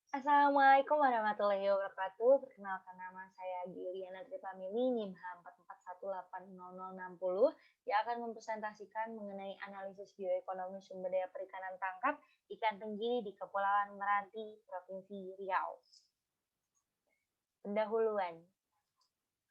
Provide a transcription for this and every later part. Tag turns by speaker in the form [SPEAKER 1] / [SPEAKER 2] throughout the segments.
[SPEAKER 1] Assalamualaikum warahmatullahi wabarakatuh. Perkenalkan nama saya Giliana Tripamili, NIM H44180060 yang akan mempresentasikan mengenai analisis bioekonomi sumber daya perikanan tangkap ikan tenggiri di Kepulauan Meranti, Provinsi Riau. Pendahuluan.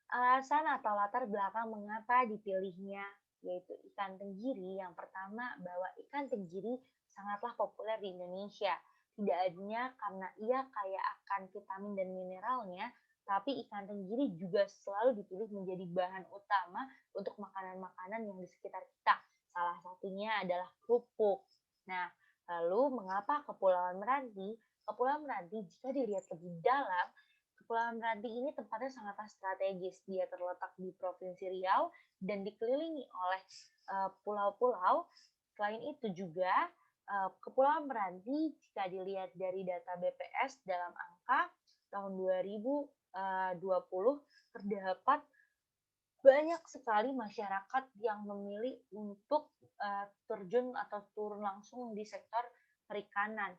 [SPEAKER 1] Alasan atau latar belakang mengapa dipilihnya yaitu ikan tenggiri. Yang pertama, bahwa ikan tenggiri sangatlah populer di Indonesia. Tidak hanya karena ia kaya akan vitamin dan mineralnya, tapi ikan tenggiri juga selalu dipilih menjadi bahan utama untuk makanan-makanan yang di sekitar kita. Salah satunya adalah kerupuk. Nah, lalu mengapa Kepulauan Meranti? Kepulauan Meranti jika dilihat lebih dalam, Kepulauan Meranti ini tempatnya sangatlah strategis. Dia terletak di Provinsi Riau dan dikelilingi oleh pulau-pulau. Selain itu juga Kepulauan Meranti jika dilihat dari data BPS dalam angka tahun 2020 terdapat banyak sekali masyarakat yang memilih untuk terjun atau turun langsung di sektor perikanan.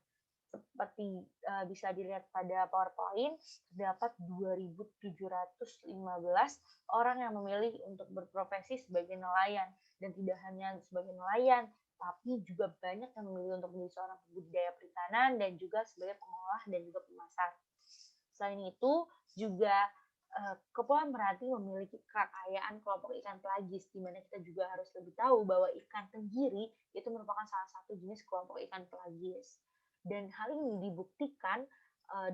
[SPEAKER 1] Seperti bisa dilihat pada PowerPoint, terdapat 2.715 orang yang memilih untuk berprofesi sebagai nelayan. Dan tidak hanya sebagai nelayan, tapi juga banyak yang memilih untuk menjadi seorang pembudidaya perikanan dan juga sebagai pengolah dan juga pemasar. Selain itu, juga Kepulauan Meranti memiliki kekayaan kelompok ikan pelagis, di mana kita juga harus lebih tahu bahwa ikan tenggiri itu merupakan salah satu jenis kelompok ikan pelagis. Dan hal ini dibuktikan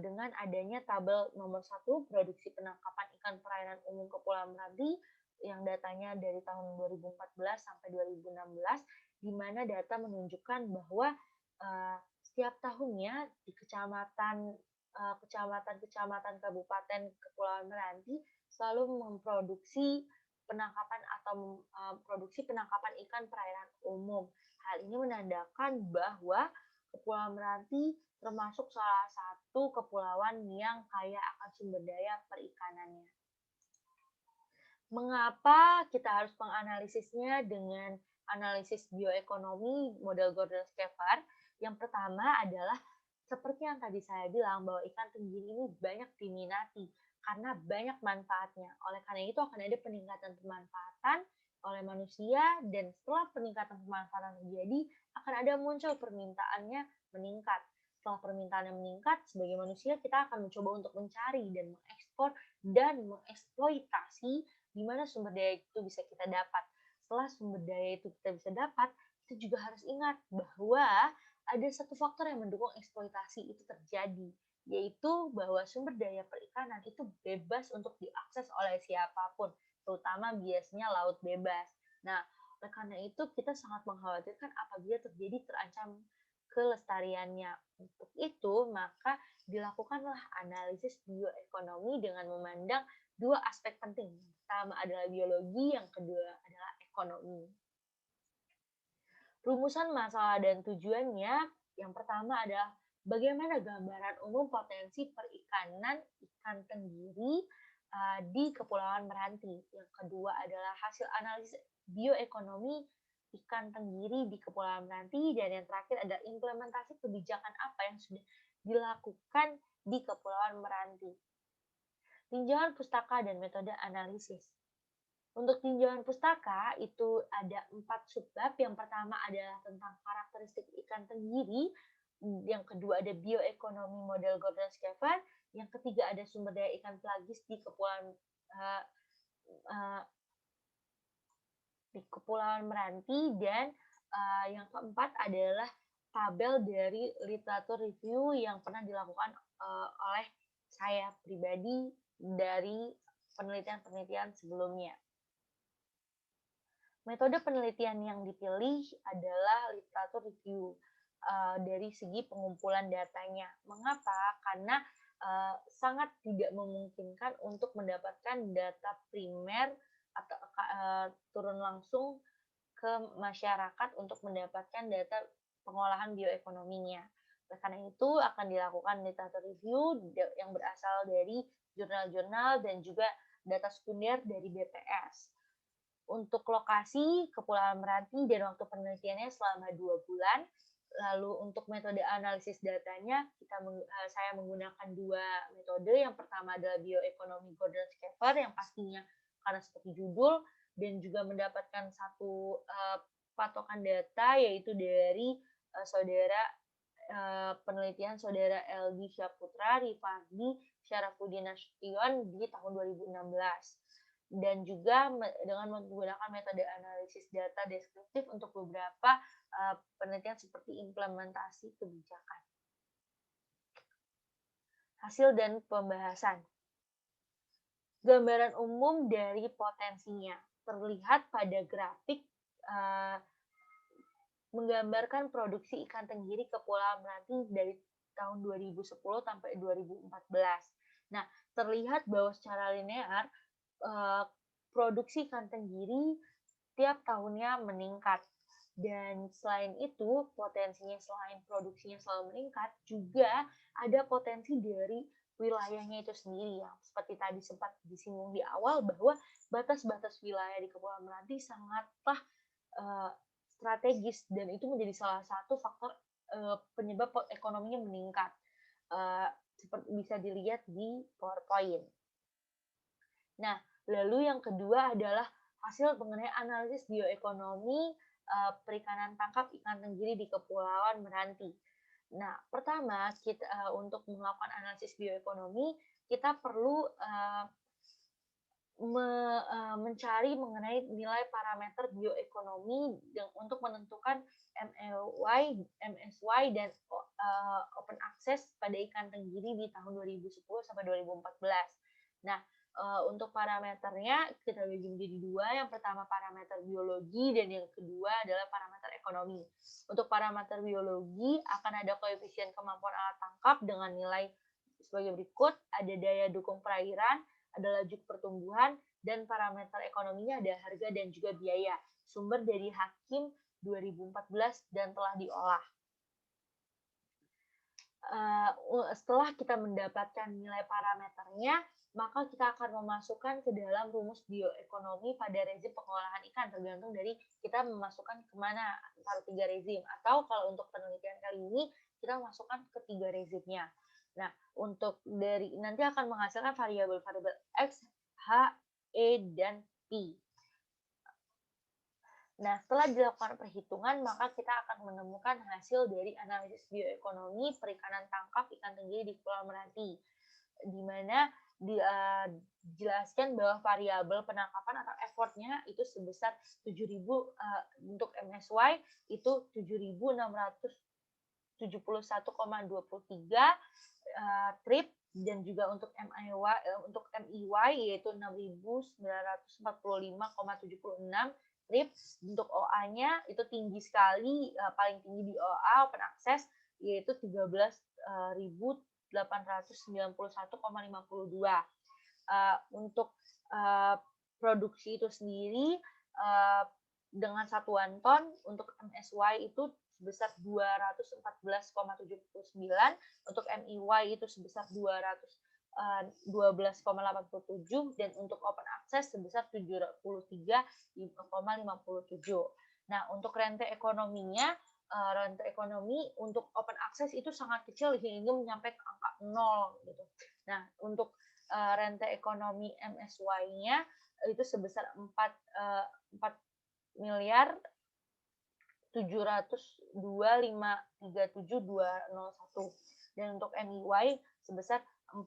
[SPEAKER 1] dengan adanya tabel nomor 1 produksi penangkapan ikan perairan umum Kepulauan Meranti yang datanya dari tahun 2014 sampai 2016, di mana data menunjukkan bahwa setiap tahunnya di kecamatan kabupaten Kepulauan Meranti selalu memproduksi penangkapan atau produksi penangkapan ikan perairan umum. Hal ini menandakan bahwa Kepulauan Meranti termasuk salah satu kepulauan yang kaya akan sumber daya perikanannya. Mengapa kita harus menganalisisnya dengan analisis bioekonomi model Gordon-Sheffer? Yang pertama adalah seperti yang tadi saya bilang bahwa ikan tenggiri ini banyak diminati karena banyak manfaatnya. Oleh karena itu akan ada peningkatan pemanfaatan oleh manusia dan setelah peningkatan pemanfaatan terjadi akan ada muncul permintaannya meningkat. Setelah permintaannya meningkat, sebagai manusia kita akan mencoba untuk mencari dan mengekspor dan mengeksploitasi di mana sumber daya itu bisa kita dapat. Setelah sumber daya itu kita bisa dapat, kita juga harus ingat bahwa ada satu faktor yang mendukung eksploitasi itu terjadi, yaitu bahwa sumber daya perikanan itu bebas untuk diakses oleh siapapun, terutama biasanya laut bebas. Nah, oleh karena itu kita sangat mengkhawatirkan apabila terjadi terancam kelestariannya. Untuk itu, maka dilakukanlah analisis bioekonomi dengan memandang dua aspek penting. Yang pertama adalah biologi, yang kedua adalah ekonomi. Rumusan masalah dan tujuannya, yang pertama adalah bagaimana gambaran umum potensi perikanan ikan tenggiri di Kepulauan Meranti. Yang kedua adalah hasil analisis bioekonomi ikan tenggiri di Kepulauan Meranti. Dan yang terakhir adalah implementasi kebijakan apa yang sudah dilakukan di Kepulauan Meranti. Tinjauan pustaka dan metode analisis. Untuk tinjauan pustaka itu ada 4 subbab. Yang pertama adalah tentang karakteristik ikan tenggiri, yang kedua ada bioekonomi model Gordon-Sheffer, yang ketiga ada sumber daya ikan pelagis di Kepulauan Meranti, dan yang keempat adalah tabel dari literatur review yang pernah dilakukan oleh saya pribadi dari penelitian-penelitian sebelumnya. Metode penelitian yang dipilih adalah literatur review dari segi pengumpulan datanya. Mengapa? Karena sangat tidak memungkinkan untuk mendapatkan data primer atau turun langsung ke masyarakat untuk mendapatkan data pengolahan bioekonominya. Oleh karena itu akan dilakukan literatur review yang berasal dari jurnal-jurnal dan juga data sekunder dari BPS. Untuk lokasi Kepulauan Meranti dan waktu penelitiannya selama 2 bulan. Lalu untuk metode analisis datanya saya menggunakan 2 metode. Yang pertama adalah bioekonomi Gordon Schaefer yang pastinya karena seperti judul dan juga mendapatkan satu patokan data yaitu dari saudara penelitian saudara L.D. Syaputra, Rifardi, Syarafuddin Nasution di tahun 2016. Dan juga dengan menggunakan metode analisis data deskriptif untuk beberapa penelitian seperti implementasi kebijakan. Hasil dan pembahasan. Gambaran umum dari potensinya terlihat pada grafik menggambarkan produksi ikan tenggiri Kepulauan Meranti dari tahun 2010 sampai 2014. Nah, terlihat bahwa secara linear produksi ikan tenggiri tiap tahunnya meningkat. Dan selain itu, potensinya selain produksinya selalu meningkat, juga ada potensi dari wilayahnya itu sendiri yang seperti tadi sempat disinggung di awal bahwa batas-batas wilayah di Kepulauan Meranti sangatlah strategis dan itu menjadi salah satu faktor penyebab ekonominya meningkat. Seperti bisa dilihat di PowerPoint. Nah, lalu yang kedua adalah hasil mengenai analisis bioekonomi perikanan tangkap ikan tenggiri di Kepulauan Meranti. Nah, pertama untuk melakukan analisis bioekonomi kita perlu mencari mengenai nilai parameter bioekonomi untuk menentukan MSY dan open access pada ikan tenggiri di tahun 2010 sampai 2014. Nah, untuk parameternya kita bagi menjadi 2. Yang pertama parameter biologi dan yang kedua adalah parameter ekonomi. Untuk parameter biologi akan ada koefisien kemampuan alat tangkap dengan nilai sebagai berikut. Ada daya dukung perairan, ada laju pertumbuhan, dan parameter ekonominya ada harga dan juga biaya. Sumber dari Hakim 2014 dan telah diolah. Setelah kita mendapatkan nilai parameternya, maka kita akan memasukkan ke dalam rumus bioekonomi pada rezim pengolahan ikan, tergantung dari kita memasukkan kemana antara 3 rezim. Atau kalau untuk penelitian kali ini, kita memasukkan ke 3 rezimnya. Nah, untuk dari nanti akan menghasilkan variabel-variabel X, H, E, dan P. Nah, setelah dilakukan perhitungan, maka kita akan menemukan hasil dari analisis bioekonomi perikanan tangkap ikan tenggiri di Kepulauan Meranti, di mana dijelaskan bahwa variabel penangkapan atau effortnya itu sebesar 7.000 untuk MSY itu 7.671,23 trip dan juga untuk MIY yaitu 6.945,76 trip. Untuk OA-nya itu tinggi sekali, paling tinggi di OA open access yaitu 13.891,52. Untuk produksi itu sendiri dengan satuan ton untuk MSY itu sebesar 214,79, untuk MIY itu sebesar 12,87 dan untuk open access sebesar 73,57. Nah, untuk rente ekonominya, rente ekonomi untuk open access itu sangat kecil hingga mencapai angka 0 gitu. Nah, untuk rente ekonomi MSY-nya itu sebesar 4 miliar 702,537,201 dan untuk MIY sebesar 4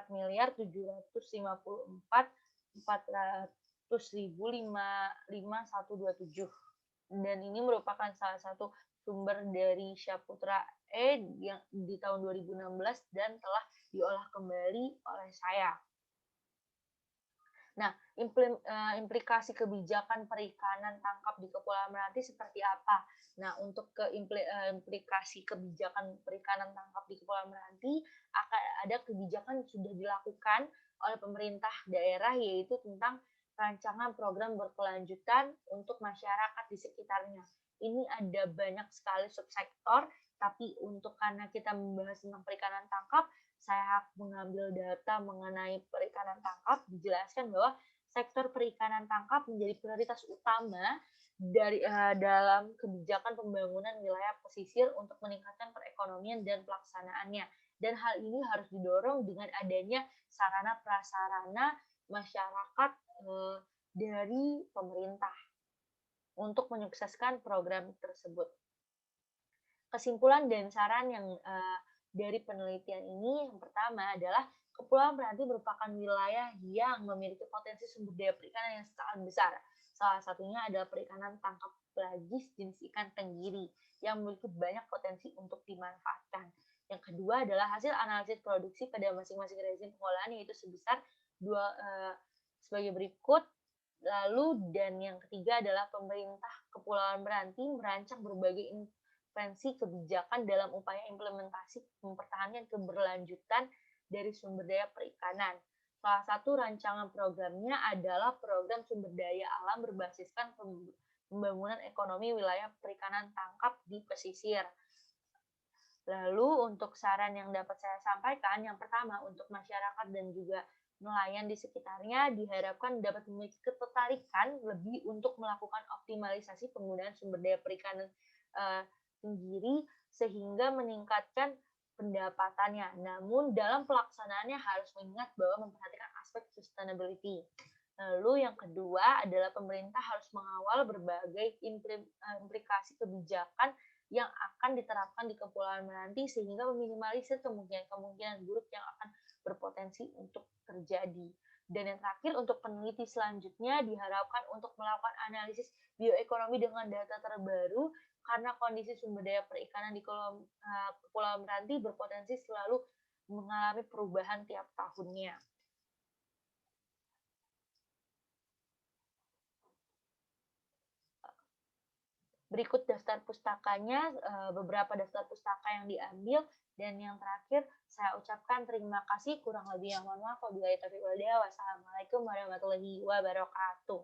[SPEAKER 1] miliar 754.400.005.127 dan ini merupakan salah satu sumber dari Syaputra yang di tahun 2016 dan telah diolah kembali oleh saya. Nah, implikasi kebijakan perikanan tangkap di Kepulauan Meranti seperti apa? Nah, untuk implikasi kebijakan perikanan tangkap di Kepulauan Meranti, akan ada kebijakan yang sudah dilakukan oleh pemerintah daerah, yaitu tentang rancangan program berkelanjutan untuk masyarakat di sekitarnya. Ini ada banyak sekali subsektor, tapi karena kita membahas tentang perikanan tangkap, saya mengambil data mengenai perikanan tangkap, dijelaskan bahwa sektor perikanan tangkap menjadi prioritas utama dalam kebijakan pembangunan wilayah pesisir untuk meningkatkan perekonomian dan pelaksanaannya. Dan hal ini harus didorong dengan adanya sarana prasarana masyarakat dari pemerintah untuk menyukseskan program tersebut. Kesimpulan dan saran yang dari penelitian ini yang pertama adalah Kepulauan Meranti merupakan wilayah yang memiliki potensi sumber daya perikanan yang sangat besar. Salah satunya adalah perikanan tangkap pelagis jenis ikan tenggiri yang memiliki banyak potensi untuk dimanfaatkan. Yang kedua adalah hasil analisis produksi pada masing-masing rezim pengolahan yaitu sebesar sebagai berikut. Lalu dan yang ketiga adalah pemerintah Kepulauan Meranti merancang berbagai intervensi kebijakan dalam upaya implementasi mempertahankan keberlanjutan dari sumber daya perikanan. Salah satu rancangan programnya adalah program sumber daya alam berbasiskan pembangunan ekonomi wilayah perikanan tangkap di pesisir. Lalu untuk saran yang dapat saya sampaikan, yang pertama untuk masyarakat dan juga nelayan di sekitarnya diharapkan dapat memiliki ketertarikan lebih untuk melakukan optimalisasi penggunaan sumber daya perikanan tenggiri sehingga meningkatkan pendapatannya. Namun dalam pelaksanaannya harus mengingat bahwa memperhatikan aspek sustainability. Lalu yang kedua adalah pemerintah harus mengawal berbagai implikasi kebijakan yang akan diterapkan di Kepulauan Meranti sehingga meminimalisir kemungkinan-kemungkinan buruk yang akan berpotensi untuk terjadi. Dan yang terakhir untuk peneliti selanjutnya diharapkan untuk melakukan analisis bioekonomi dengan data terbaru karena kondisi sumber daya perikanan di Kepulauan Meranti berpotensi selalu mengalami perubahan tiap tahunnya. Berikut daftar pustakanya, beberapa daftar pustaka yang diambil, dan yang terakhir saya ucapkan terima kasih, kurang lebih yang mohon maaf. Wabillahi taufiq wal hidayah. Wassalamualaikum warahmatullahi wabarakatuh.